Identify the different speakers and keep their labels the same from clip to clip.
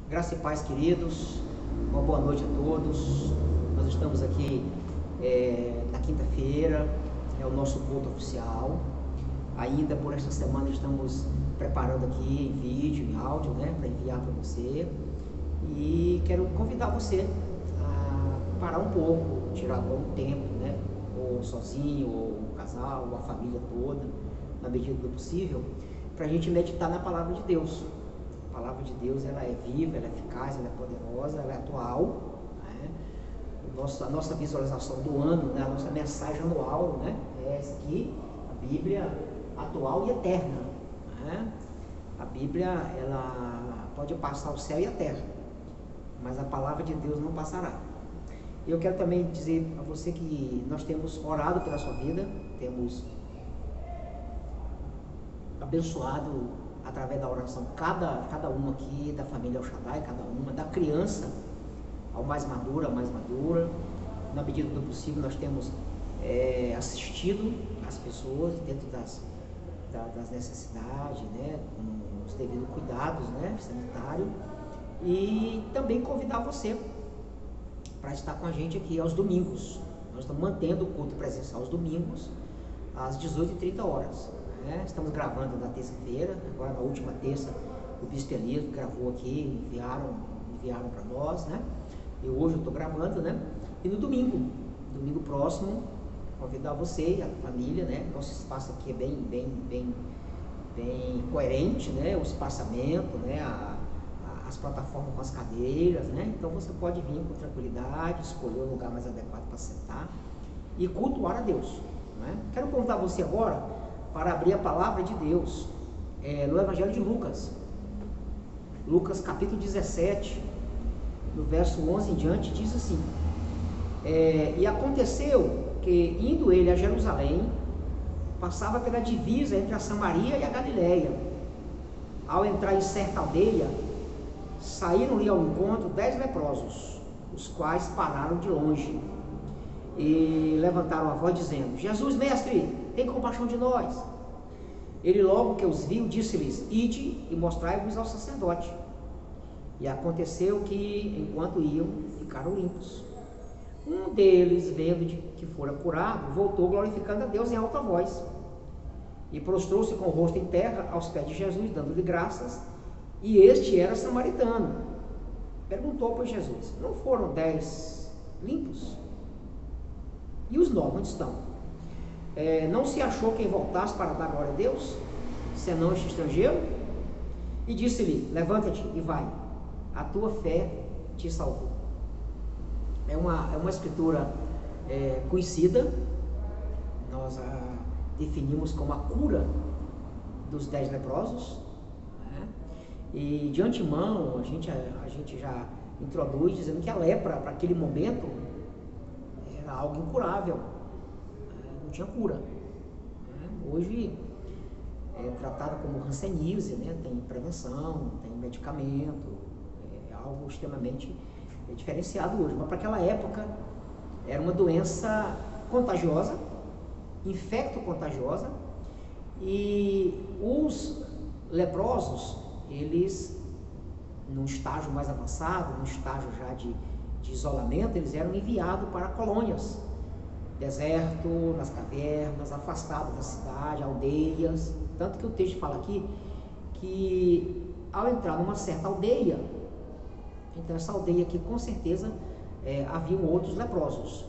Speaker 1: Graça e paz, queridos. Uma boa noite a todos. Nós estamos aqui na quinta-feira, é o nosso culto oficial. Ainda por esta semana estamos preparando aqui em vídeo, em áudio, para enviar para você. E quero convidar você a parar um pouco, tirar um tempo, ou sozinho, ou um casal, ou a família toda, na medida do possível, para a gente meditar na palavra de Deus. A palavra de Deus, ela é viva, ela é eficaz, ela é poderosa, ela é atual, A nossa visualização do ano, a nossa mensagem anual, é essa aqui, a Bíblia atual e eterna, A Bíblia, ela pode passar o céu e a terra, mas a palavra de Deus não passará. Eu quero também dizer a você que nós temos orado pela sua vida, temos abençoado através da oração cada uma aqui, da família El Shaddai, cada uma, da criança ao mais madura, na medida do possível nós temos assistido as pessoas dentro das necessidades, com os devidos cuidados, sanitário, e também convidar você para estar com a gente aqui aos domingos. Nós estamos mantendo o culto presencial aos domingos, às 18h30. Estamos gravando na terça-feira, agora na última terça, o Bispo Elias gravou aqui, enviaram para nós, E hoje eu estou gravando, E no domingo próximo, convidar você e a família, Nosso espaço aqui é bem coerente, o espaçamento, as plataformas com as cadeiras, Então você pode vir com tranquilidade, escolher o lugar mais adequado para sentar e cultuar a Deus, Quero convidar você agora para abrir a palavra de Deus no Evangelho de Lucas. Lucas capítulo 17, no verso 11 em diante, diz assim: E aconteceu que, indo ele a Jerusalém, passava pela divisa entre a Samaria e a Galileia. Ao entrar em certa aldeia, saíram-lhe ao encontro 10 leprosos, os quais pararam de longe e levantaram a voz dizendo: Jesus, mestre, tem compaixão de nós. Ele, logo que os viu, disse-lhes: Ide e mostrai-vos ao sacerdote. E aconteceu que, enquanto iam, ficaram limpos. Um deles, vendo que fora curado, voltou glorificando a Deus em alta voz, e prostrou-se com o rosto em terra aos pés de Jesus, dando-lhe graças. E este era samaritano. Perguntou, pois, Jesus: Não foram 10 limpos? E os 9 onde estão? Não se achou quem voltasse para dar glória a Deus, senão este estrangeiro? E disse-lhe: Levanta-te e vai, a tua fé te salvou. É uma escritura conhecida. Nós a definimos como a cura dos 10 leprosos, E de antemão a gente já introduz dizendo que a lepra, para aquele momento, era algo incurável, não tinha cura. Hoje é tratada como hanseníase, tem prevenção, tem medicamento, é algo extremamente diferenciado hoje. Mas para aquela época era uma doença contagiosa, infecto-contagiosa, e os leprosos, eles, num estágio mais avançado, num estágio já de isolamento, eles eram enviados para colônias, deserto, nas cavernas, afastados da cidade, aldeias. Tanto que o texto fala aqui que, ao entrar numa certa aldeia, então essa aldeia aqui com certeza haviam outros leprosos,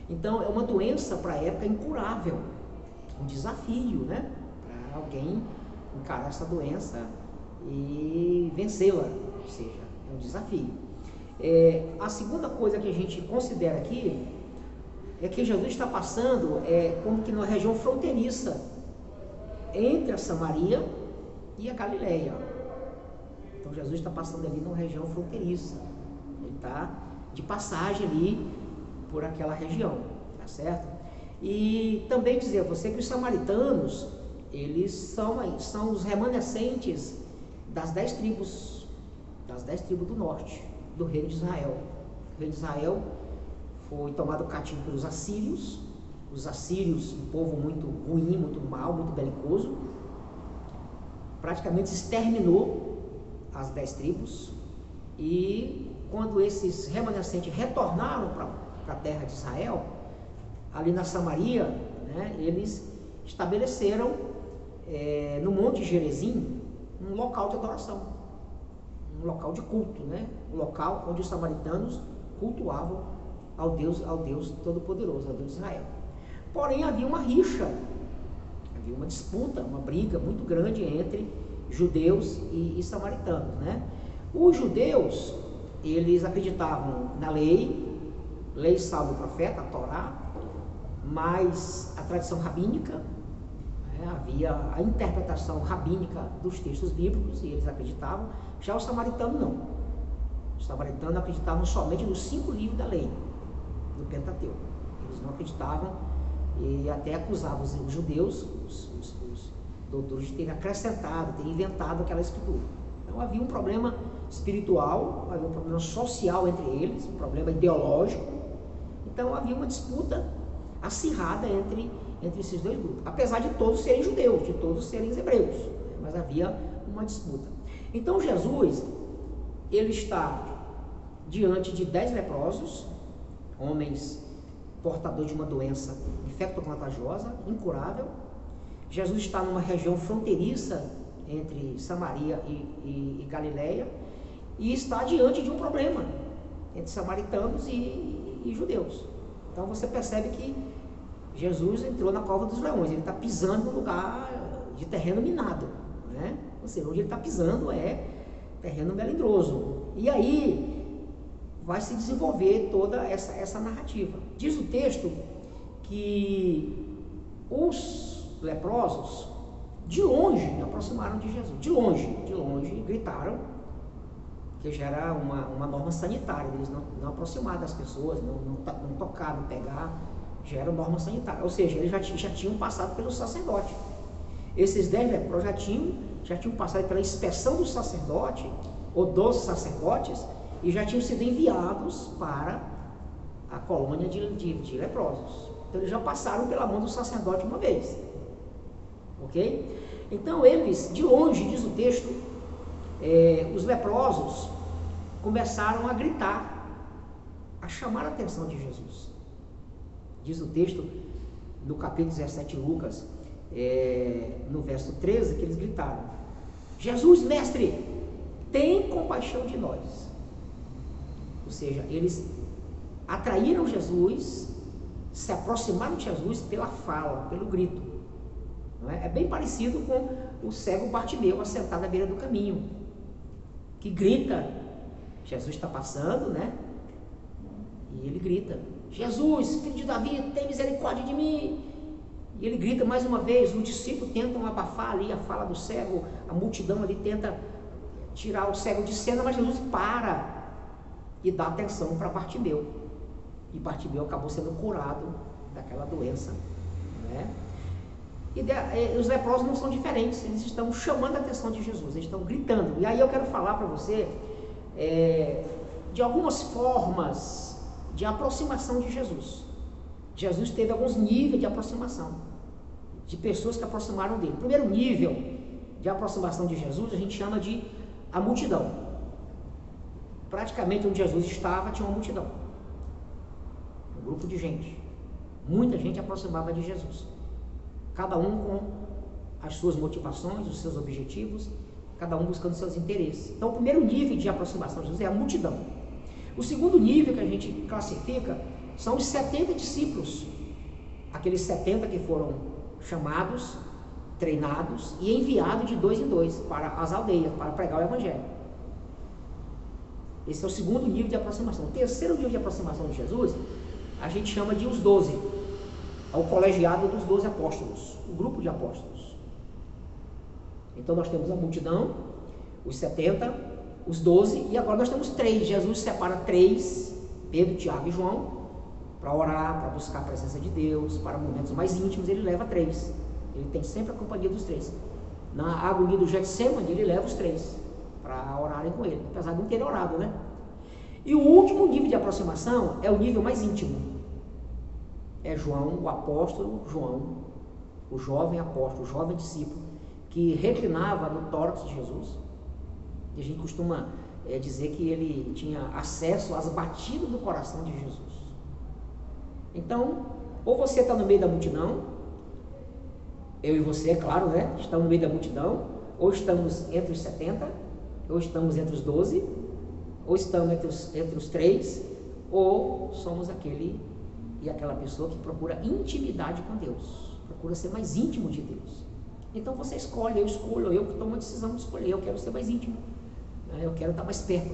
Speaker 1: Então é uma doença para a época incurável, um desafio, para alguém encarar essa doença e vencê-la, ou seja, é um desafio. A segunda coisa que a gente considera aqui é que Jesus está passando como que numa região fronteiriça entre a Samaria e a Galileia. Então Jesus está passando ali numa região fronteiriça, ele está de passagem ali por aquela região, tá certo? E também dizer a você que os samaritanos, eles são os remanescentes das 10 tribos do norte do reino de Israel. O reino de Israel foi tomado cativo pelos assírios. Os assírios, um povo muito ruim, muito mau, muito belicoso, praticamente exterminou as 10 tribos, e quando esses remanescentes retornaram para a terra de Israel, ali na Samaria, né, eles estabeleceram no Monte Gerizim um local de adoração, um local de culto, né, um local onde os samaritanos cultuavam ao Deus Todo-Poderoso, ao Deus de Israel. Porém, havia uma rixa, havia uma disputa, uma briga muito grande entre judeus e samaritanos, né? Os judeus, eles acreditavam na lei salvo o profeta, a Torá, mas a tradição rabínica, né? Havia a interpretação rabínica dos textos bíblicos, e eles acreditavam. Já os samaritanos não. Os samaritanos acreditavam somente nos 5 livros da lei, do Pentateuco. Eles não acreditavam, e até acusavam os judeus, os doutores, de terem acrescentado, terem inventado aquela escritura. Então havia um problema espiritual, havia um problema social entre eles, um problema ideológico. Então havia uma disputa acirrada entre esses dois grupos, apesar de todos serem judeus, de todos serem hebreus, mas havia uma disputa. Então Jesus, ele está diante de 10 leprosos, homens portadores de uma doença infecto-contagiosa, incurável. Jesus está numa região fronteiriça entre Samaria e Galileia, e está diante de um problema entre samaritanos e judeus. Então você percebe que Jesus entrou na cova dos leões, ele está pisando no lugar de terreno minado, né? Ou seja, onde ele está pisando é terreno melindroso. E aí vai se desenvolver toda essa narrativa. Diz o texto que os leprosos, de longe, aproximaram de Jesus. De longe, gritaram, que já era uma norma sanitária, eles não aproximar das pessoas, não tocar, não pegar, já era norma sanitária. Ou seja, eles já tinham passado pelo sacerdote. Esses 10 leprosos já tinham passado pela inspeção do sacerdote, ou dos sacerdotes, e já tinham sido enviados para a colônia de leprosos. Então eles já passaram pela mão do sacerdote uma vez. Ok? Então eles, de longe, diz o texto, os leprosos começaram a gritar, a chamar a atenção de Jesus. Diz o texto, no capítulo 17 de Lucas, no verso 13, que eles gritaram: Jesus, mestre, tem compaixão de nós. Ou seja, eles atraíram Jesus, se aproximaram de Jesus pela fala, pelo grito. Não é? É bem parecido com o cego Bartimeu assentado à beira do caminho, que grita. Jesus está passando, né? E ele grita: Jesus, filho de Davi, tem misericórdia de mim. E ele grita mais uma vez. Os discípulos tentam abafar ali a fala do cego, a multidão ali tenta tirar o cego de cena, mas Jesus para e dá atenção para Bartimeu. E Bartimeu acabou sendo curado daquela doença, né? E os leprosos não são diferentes, eles estão chamando a atenção de Jesus, eles estão gritando. E aí eu quero falar para você de algumas formas de aproximação de Jesus. Jesus teve alguns níveis de aproximação, de pessoas que aproximaram dele. O primeiro nível de aproximação de Jesus a gente chama de a multidão. Praticamente onde Jesus estava tinha uma multidão, um grupo de gente, muita gente aproximava de Jesus, cada um com as suas motivações, os seus objetivos, cada um buscando seus interesses. Então o primeiro nível de aproximação de Jesus é a multidão. O segundo nível que a gente classifica são os 70 discípulos, aqueles 70 que foram chamados, treinados e enviados de 2 em 2 para as aldeias, para pregar o Evangelho. Esse é o segundo nível de aproximação. O terceiro nível de aproximação de Jesus a gente chama de os 12, é o colegiado dos 12 apóstolos, o grupo de apóstolos. Então nós temos a multidão, os 70, os 12, e agora nós temos 3. Jesus separa 3, Pedro, Tiago e João, para orar, para buscar a presença de Deus, para momentos mais íntimos ele leva 3. Ele tem sempre a companhia dos 3. Na agonia do Getsemane ele leva os 3 para orarem com ele, apesar de não ter orado, né? E o último nível de aproximação é o nível mais íntimo. É João, o apóstolo João, o jovem apóstolo, o jovem discípulo, que reclinava no tórax de Jesus, E a gente costuma dizer que ele tinha acesso às batidas do coração de Jesus. Então, ou você está no meio da multidão, eu e você, é claro, né? Estamos no meio da multidão, ou estamos entre os 70, ou estamos entre os 12, ou estamos entre os 3, ou somos aquele e aquela pessoa que procura intimidade com Deus, procura ser mais íntimo de Deus. Então você escolhe, eu escolho, eu que tomo a decisão de escolher, eu quero ser mais íntimo, eu quero estar mais perto,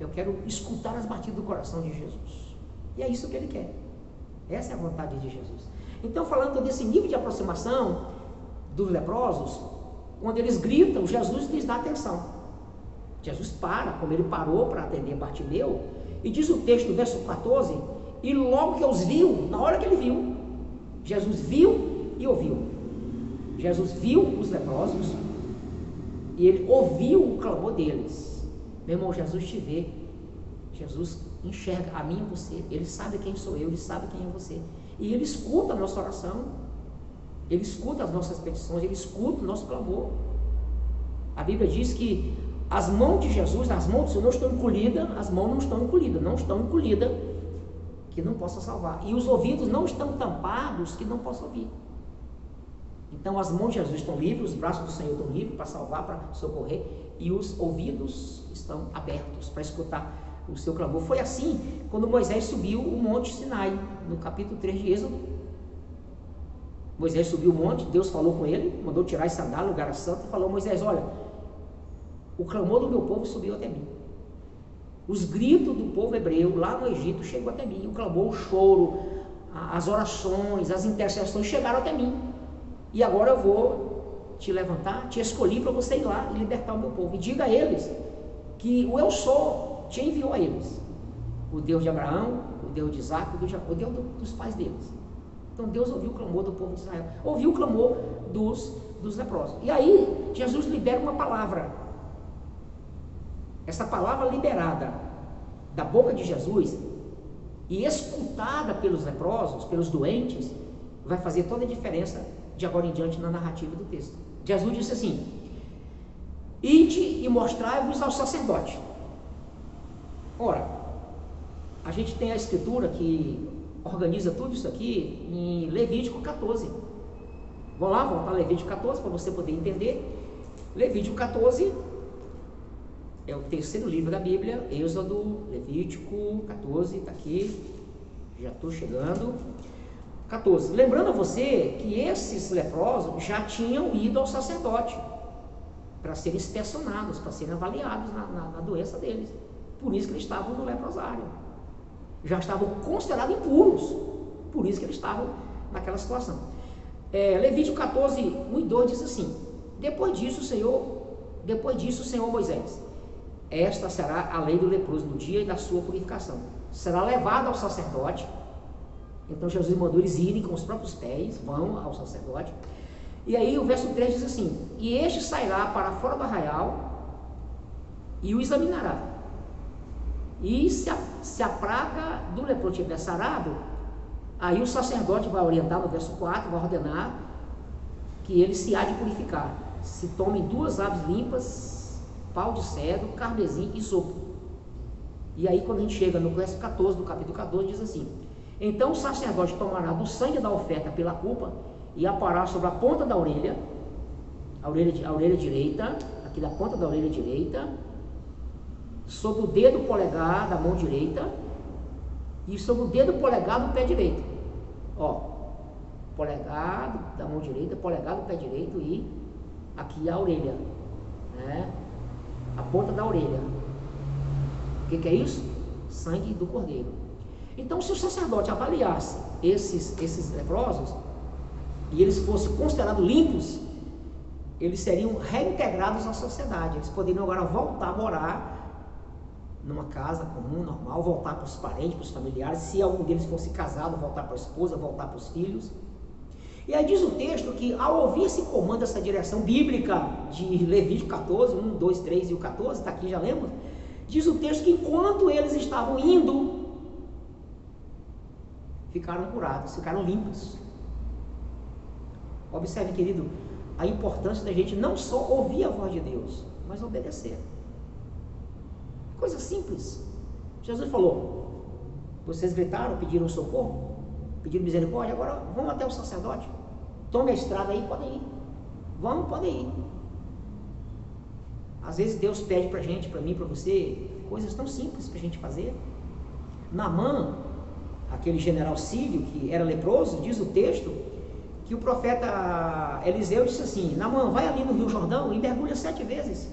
Speaker 1: eu quero escutar as batidas do coração de Jesus. E é isso que ele quer. Essa é a vontade de Jesus. Então, falando desse nível de aproximação dos leprosos, quando eles gritam, Jesus lhes dá atenção. Jesus para, como ele parou para atender Bartimeu, e diz o texto do verso 14, e logo que os viu, na hora que ele viu, Jesus viu e ouviu. Jesus viu os leprosos e ele ouviu o clamor deles. Meu irmão, Jesus te vê, Jesus enxerga a mim e você, ele sabe quem sou eu, ele sabe quem é você, e ele escuta a nossa oração, ele escuta as nossas petições, ele escuta o nosso clamor. A Bíblia diz que as mãos de Jesus, as mãos do Senhor não estão encolhidas, as mãos não estão encolhidas, que não possa salvar, e os ouvidos não estão tampados, que não possa ouvir. Então as mãos de Jesus estão livres, os braços do Senhor estão livres para salvar, para socorrer, e os ouvidos estão abertos para escutar o seu clamor. Foi assim quando Moisés subiu o monte Sinai, no capítulo 3 de Êxodo. Moisés subiu o monte, Deus falou com ele, mandou tirar as sandálias, lugar santo, e falou: Moisés, olha, o clamor do meu povo subiu até mim, os gritos do povo hebreu lá no Egito chegou até mim, o clamor, o choro, as orações, as intercessões chegaram até mim, e agora eu vou te levantar, te escolhi para você ir lá e libertar o meu povo, e diga a eles que o eu sou te enviou a eles, o Deus de Abraão, o Deus de Isaac, o Deus dos pais deles. Então Deus ouviu o clamor do povo de Israel, ouviu o clamor dos leprosos, e aí Jesus libera uma palavra. Essa palavra liberada da boca de Jesus e escutada pelos leprosos, pelos doentes, vai fazer toda a diferença de agora em diante na narrativa do texto. Jesus disse assim: ide e mostrai-vos ao sacerdote. Ora, a gente tem a escritura que organiza tudo isso aqui em Levítico 14. Vamos lá, voltar a Levítico 14 para você poder entender. Levítico 14 é o terceiro livro da Bíblia, Êxodo, Levítico 14, está aqui, já estou chegando. 14. Lembrando a você que esses leprosos já tinham ido ao sacerdote para serem inspecionados, para serem avaliados na doença deles. Por isso que eles estavam no leprosário. Já estavam considerados impuros. Por isso que eles estavam naquela situação. Levítico 14, 1 e 2 diz assim: Depois disso, Senhor Moisés, esta será a lei do leproso no dia da sua purificação. Será levado ao sacerdote. Então Jesus mandou eles irem com os próprios pés, vão ao sacerdote. E aí o verso 3 diz assim: e este sairá para fora do arraial e o examinará. E se a praga do leproso tiver sarado, aí o sacerdote vai orientar no verso 4, vai ordenar que ele se há de purificar. Se tomem 2 aves limpas, pau de cedro, carmesim e sopo. E aí quando a gente chega no verso 14 do capítulo 14, diz assim: então o sacerdote tomará do sangue da oferta pela culpa e a porá sobre a ponta da orelha, a orelha direita, aqui da ponta da orelha direita, sobre o dedo polegar da mão direita e sobre o dedo polegar do pé direito. Ó, polegar da mão direita, polegar do pé direito e aqui a orelha, né? A ponta da orelha. O que é isso? Sangue do cordeiro. Então, se o sacerdote avaliasse esses leprosos e eles fossem considerados limpos, eles seriam reintegrados à sociedade. Eles poderiam agora voltar a morar numa casa comum, normal, voltar para os parentes, para os familiares. Se algum deles fosse casado, voltar para a esposa, voltar para os filhos. E aí diz o texto que, ao ouvir esse comando, essa direção bíblica de Levítico 14, 1, 2, 3 e o 14, está aqui, já lembra? Diz o texto que enquanto eles estavam indo, ficaram curados, ficaram limpos. Observe, querido, a importância da gente não só ouvir a voz de Deus, mas obedecer. coisa simples. Jesus falou, vocês gritaram, pediram socorro, pediram misericórdia, agora vamos até o sacerdote, tome a estrada aí, podem ir, vamos, podem ir. Às vezes Deus pede pra gente, pra mim, pra você, coisas tão simples pra gente fazer. Naamã, aquele general sírio que era leproso, diz o texto, que o profeta Eliseu disse assim, Naamã, vai ali no Rio Jordão e mergulha 7 vezes.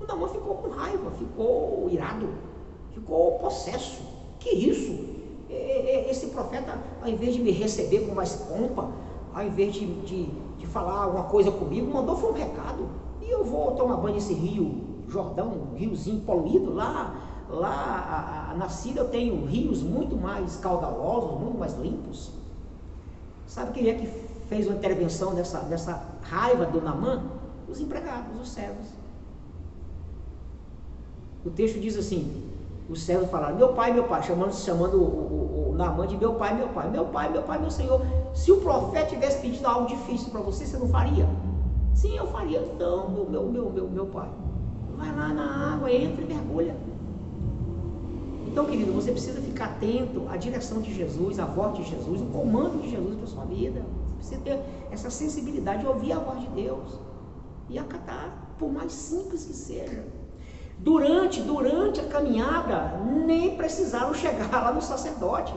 Speaker 1: O Naamã ficou com raiva, ficou irado, ficou possesso. Que isso? Esse profeta, ao invés de me receber com mais pompa, ao invés de falar alguma coisa comigo, mandou foi um recado. E eu vou tomar banho nesse rio Jordão, um riozinho poluído. Lá na Síria eu tenho rios muito mais caudalosos, muito mais limpos. Sabe quem é que fez uma intervenção dessa raiva do Naamã? Os empregados, os servos. O texto diz assim, os servos falaram, meu pai, chamando o Naamã de meu pai, meu senhor. Se o profeta tivesse pedido algo difícil para você, você não faria? Sim, eu faria. Então, meu pai, vai lá na água, entra e mergulha. Então, querido, você precisa ficar atento à direção de Jesus, à voz de Jesus, o comando de Jesus para a sua vida. Você precisa ter essa sensibilidade de ouvir a voz de Deus e acatar, por mais simples que seja. Durante a caminhada, nem precisaram chegar lá no sacerdote.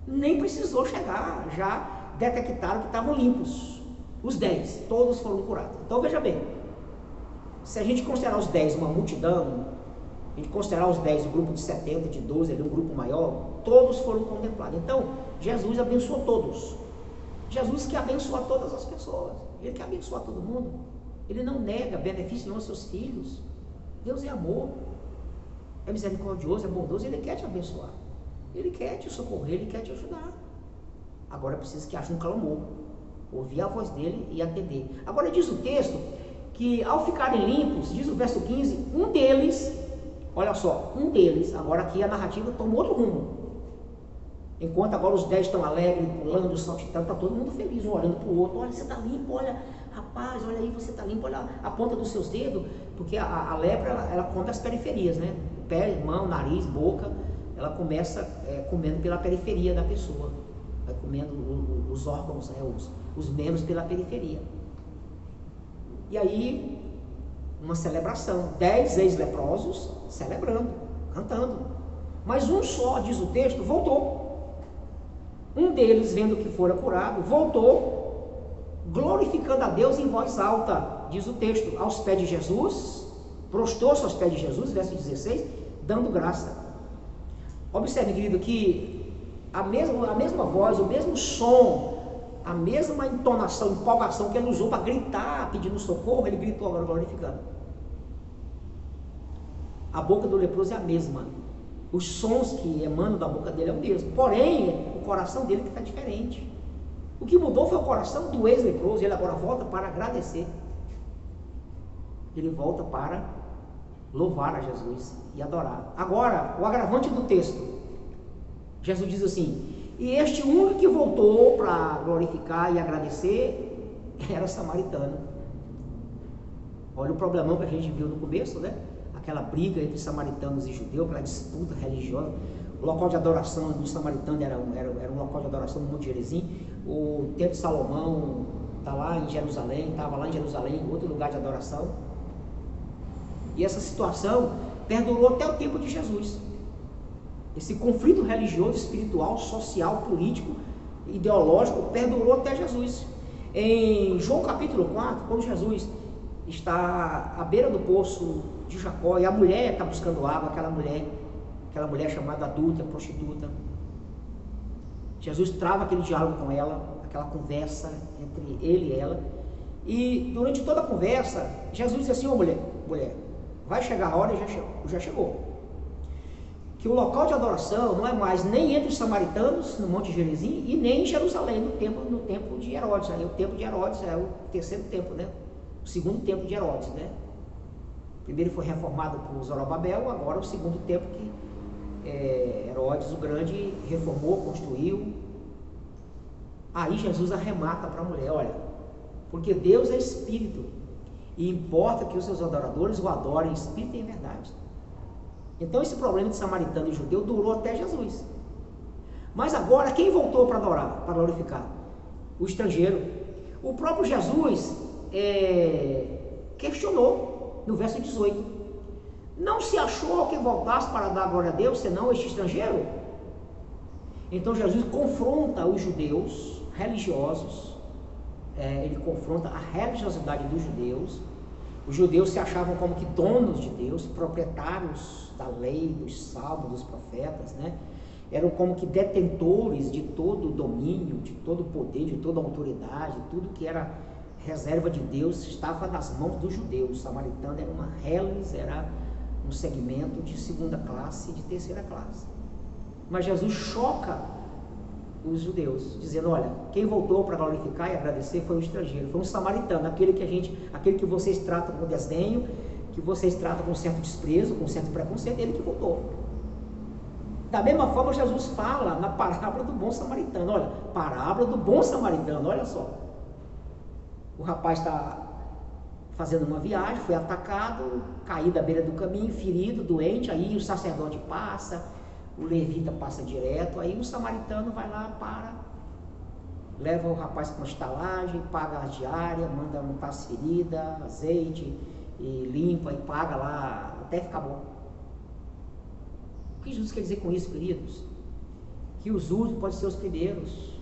Speaker 1: Nem precisou chegar, já detectaram que estavam limpos. Os 10, todos foram curados. Então veja bem, se a gente considerar os 10 uma multidão, a gente considerar os 10 um grupo de 70, de 12, ali, um grupo maior, todos foram contemplados. Então, Jesus abençoou todos. Jesus quer abençoar todas as pessoas. Ele quer abençoar todo mundo. Ele não nega benefício aos seus filhos. Deus é amor, é misericordioso, é bondoso, Ele quer te abençoar, Ele quer te socorrer, Ele quer te ajudar. Agora precisa que haja um clamor, ouvir a voz dEle e atender. Agora diz o texto que ao ficarem limpos, diz o verso 15, um deles, olha só, agora aqui a narrativa toma outro rumo. Enquanto agora os 10 estão alegres, pulando, saltitando, está todo mundo feliz, um olhando para o outro, olha, você está limpo, olha, rapaz, olha aí, você está limpo, olha a ponta dos seus dedos, porque a lepra, ela come as periferias, né? Pé, mão, nariz, boca, ela começa comendo pela periferia da pessoa, vai comendo os órgãos, né? os membros pela periferia. E aí, uma celebração, 10 ex-leprosos celebrando, cantando, mas um só, diz o texto, voltou. Um deles, vendo que fora curado, voltou, glorificando a Deus em voz alta, diz o texto, aos pés de Jesus, prostrou-se aos pés de Jesus, verso 16, dando graça. Observe, querido, que a mesma voz, o mesmo som, a mesma entonação, empolgação que ele usou para gritar, pedindo socorro, ele gritou agora glorificando. A boca do leproso é a mesma. Os sons que emanam da boca dele é o mesmo. Porém, o coração dele que está diferente. O que mudou foi o coração do ex-leproso. Ele agora volta para agradecer. Ele volta para louvar a Jesus e adorar. Agora, o agravante do texto. Jesus diz assim, e este único que voltou para glorificar e agradecer era samaritano. Olha o problemão que a gente viu no começo, né? Aquela briga entre samaritanos e judeus, aquela disputa religiosa. O local de adoração dos samaritanos era um local de adoração no Monte Gerizim. O Templo de Salomão estava lá em Jerusalém, outro lugar de adoração. E essa situação perdurou até o tempo de Jesus. Esse conflito religioso, espiritual, social, político, ideológico, perdurou até Jesus. Em João capítulo 4, quando Jesus está à beira do poço de Jacó, e a mulher está buscando água, aquela mulher chamada adulta, prostituta. Jesus trava aquele diálogo com ela, aquela conversa entre ele e ela, e durante toda a conversa, Jesus diz assim, mulher, vai chegar a hora e já chegou, que o local de adoração não é mais nem entre os samaritanos, no Monte Gerizim, e nem em Jerusalém, no templo de Herodes. Aí o templo de Herodes é o terceiro templo, né? O segundo templo de Herodes, né? Primeiro foi reformado por Zorobabel, agora o segundo templo que Herodes o Grande reformou, construiu. Aí Jesus arremata para a mulher, olha, porque Deus é Espírito, e importa que os seus adoradores o adorem em espírito e em verdade. Então esse problema de samaritano e judeu durou até Jesus. Mas agora quem voltou para adorar, para glorificar? O estrangeiro. O próprio Jesus questionou no verso 18: não se achou que voltasse para dar glória a Deus, senão este estrangeiro? Então Jesus confronta os judeus religiosos, ele confronta a religiosidade dos judeus. Os judeus se achavam como que donos de Deus, proprietários da lei, dos salmos, dos profetas, né? Eram como que detentores de todo o domínio, de todo o poder, de toda a autoridade, tudo que era reserva de Deus estava nas mãos dos judeus. O samaritano era uma reles, era um segmento de segunda classe e de terceira classe. Mas Jesus choca os judeus, dizendo: olha, quem voltou para glorificar e agradecer foi o estrangeiro, foi um samaritano, aquele que vocês tratam com desdenho, que vocês tratam com certo desprezo, com certo preconceito, ele que voltou. Da mesma forma, Jesus fala na parábola do bom samaritano. Olha, parábola do bom samaritano, olha só. O rapaz está fazendo uma viagem, foi atacado, caído à beira do caminho, ferido, doente, aí o sacerdote passa, o levita passa direto, aí o samaritano vai lá, leva o rapaz para uma estalagem, paga a diária, manda montar as feridas, azeite, e limpa e paga lá até ficar bom. O que Jesus quer dizer com isso, queridos? Que os últimos podem ser os primeiros.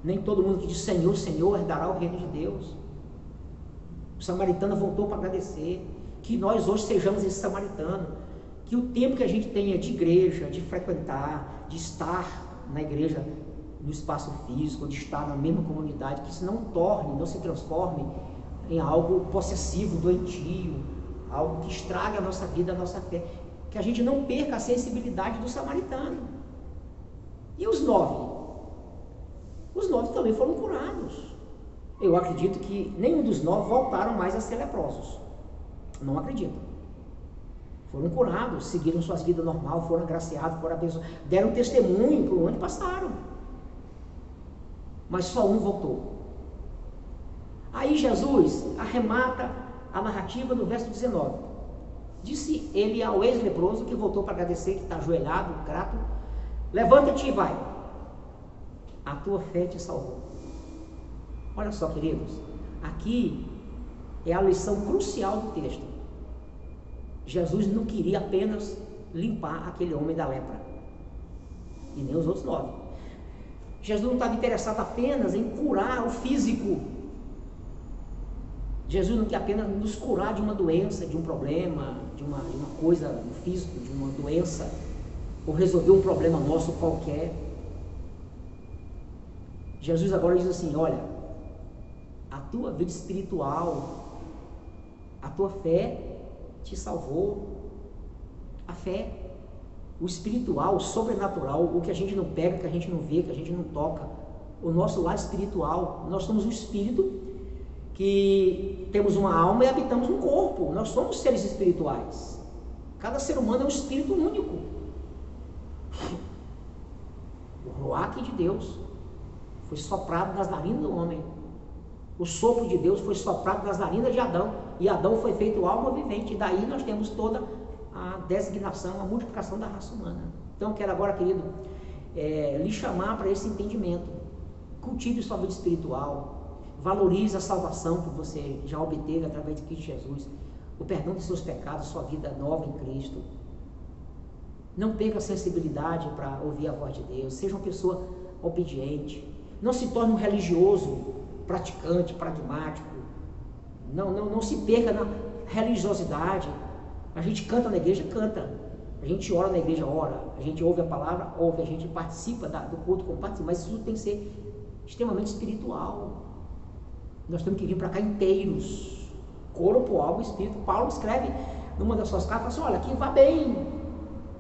Speaker 1: Nem todo mundo que diz Senhor, Senhor herdará o reino de Deus. O samaritano voltou para agradecer. Que nós hoje sejamos esse samaritano. Que o tempo que a gente tenha de igreja, de frequentar, de estar na igreja, no espaço físico, de estar na mesma comunidade, que isso não se transforme em algo possessivo, doentio, algo que estraga a nossa vida, a nossa fé. Que a gente não perca a sensibilidade do samaritano. E os 9? Os 9 também foram curados. Eu acredito que nenhum dos 9 voltaram mais a ser leprosos. Não acredito. Foram curados, seguiram suas vidas normal, foram agraciados, foram abençoados, deram testemunho por onde passaram. Mas só um voltou. Aí Jesus arremata a narrativa no verso 19. Disse ele ao ex-leproso que voltou para agradecer, que está ajoelhado, grato: levanta-te e vai, a tua fé te salvou. Olha só, queridos, aqui é a lição crucial do texto. Jesus não queria apenas limpar aquele homem da lepra, e nem os outros 9. Jesus não estava interessado apenas em curar o físico. Jesus não quer apenas nos curar de uma doença, de um problema, de uma coisa no físico, de uma doença, ou resolver um problema nosso qualquer. Jesus agora diz assim: olha, a tua vida espiritual, a tua fé te salvou. A fé, o espiritual, o sobrenatural, o que a gente não pega, que a gente não vê, que a gente não toca, o nosso lado espiritual. Nós somos um espírito que temos uma alma e habitamos um corpo. Nós somos seres espirituais. Cada ser humano é um espírito único. O ruach de Deus foi soprado nas narinas do homem. O sopro de Deus foi soprado nas narinas de Adão, e Adão foi feito alma vivente. E daí nós temos toda a designação, a multiplicação da raça humana. Então eu quero agora, querido, lhe chamar para esse entendimento. Cultive sua vida espiritual. Valorize a salvação que você já obteve através de Cristo Jesus, o perdão dos seus pecados, sua vida nova em Cristo. Não perca a sensibilidade para ouvir a voz de Deus. Seja uma pessoa obediente. Não se torne um religioso, praticante, pragmático. Não se perca na religiosidade. A gente canta na igreja, canta. A gente ora na igreja, ora. A gente ouve a palavra, ouve. A gente participa do culto, participa. Mas isso tem que ser extremamente espiritual. Nós temos que vir para cá inteiros, corpo, alma e espírito. Paulo escreve numa das suas cartas, olha, que vá bem,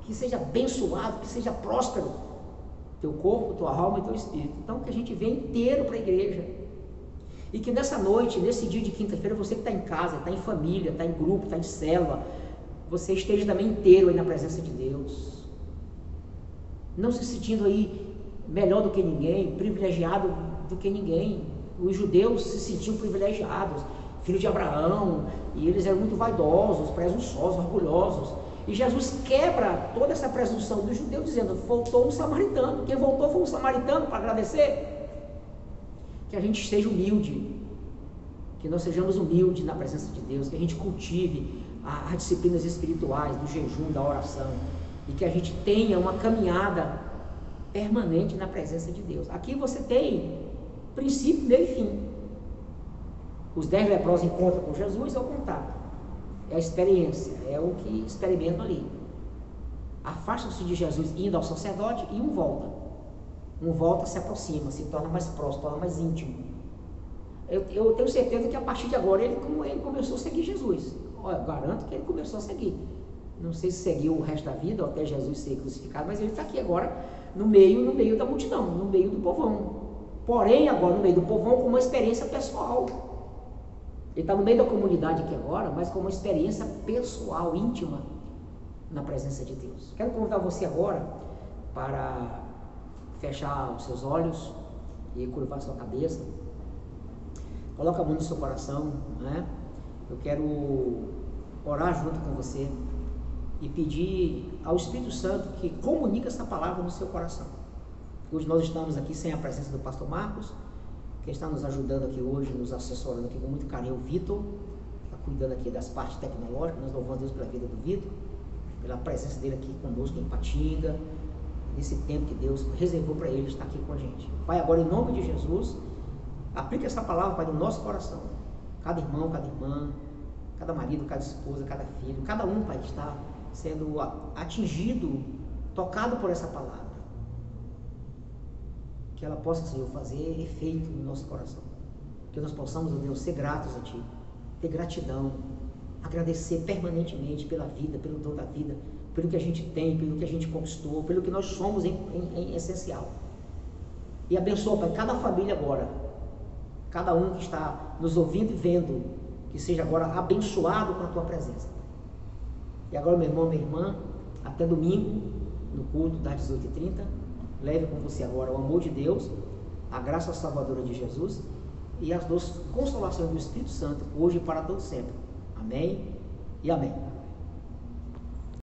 Speaker 1: que seja abençoado, que seja próspero teu corpo, tua alma e teu espírito. Então que a gente venha inteiro para a igreja, e que nessa noite, nesse dia de quinta-feira, você que está em casa, está em família, está em grupo, está em célula, você esteja também inteiro aí na presença de Deus, não se sentindo aí melhor do que ninguém, privilegiado do que ninguém. Os judeus se sentiam privilegiados, filhos de Abraão, e eles eram muito vaidosos, presunçosos, orgulhosos. E Jesus quebra toda essa presunção dos judeus, dizendo: voltou um samaritano. Quem voltou foi um samaritano para agradecer. Que a gente seja humilde, que nós sejamos humildes na presença de Deus, que a gente cultive as disciplinas espirituais, do jejum, da oração, e que a gente tenha uma caminhada permanente na presença de Deus. Aqui você tem princípio, meio e fim. Os 10 leprosos encontram com Jesus, é o contato, é a experiência, é o que experimentam ali. Afastam-se de Jesus indo ao sacerdote e um volta, se aproxima, se torna mais próximo, se torna mais íntimo. Eu tenho certeza que a partir de agora ele começou a seguir Jesus. Eu garanto que ele começou a seguir. Não sei se seguiu o resto da vida, ou até Jesus ser crucificado, mas ele está aqui agora no meio da multidão, no meio do povão. Porém, agora no meio do povão, com uma experiência pessoal. Ele está no meio da comunidade aqui agora, mas com uma experiência pessoal, íntima, na presença de Deus. Quero convidar você agora para fechar os seus olhos e curvar sua cabeça. Coloca a mão no seu coração, né? Eu quero orar junto com você e pedir ao Espírito Santo que comunique essa palavra no seu coração. Hoje nós estamos aqui sem a presença do pastor Marcos, que está nos ajudando aqui hoje, nos assessorando aqui com muito carinho, o Vitor, está cuidando aqui das partes tecnológicas. Nós louvamos a Deus pela vida do Vitor, pela presença dele aqui conosco em Patinga, nesse tempo que Deus reservou para ele estar aqui com a gente. Pai, agora em nome de Jesus, aplica essa palavra, Pai, no nosso coração. Cada irmão, cada irmã, cada marido, cada esposa, cada filho, cada um, Pai, está sendo atingido, tocado por essa palavra. Que ela possa, Senhor, fazer efeito no nosso coração. Que nós possamos, ó Deus, ser gratos a Ti, ter gratidão, agradecer permanentemente pela vida, pelo dom da vida, pelo que a gente tem, pelo que a gente conquistou, pelo que nós somos em essencial. E abençoa, Pai, cada família agora, cada um que está nos ouvindo e vendo, que seja agora abençoado com a Tua presença. E agora, meu irmão, minha irmã, até domingo, no culto das 18h30, leve com você agora o amor de Deus, a graça salvadora de Jesus e as duas consolações do Espírito Santo, hoje e para todo sempre. Amém e amém.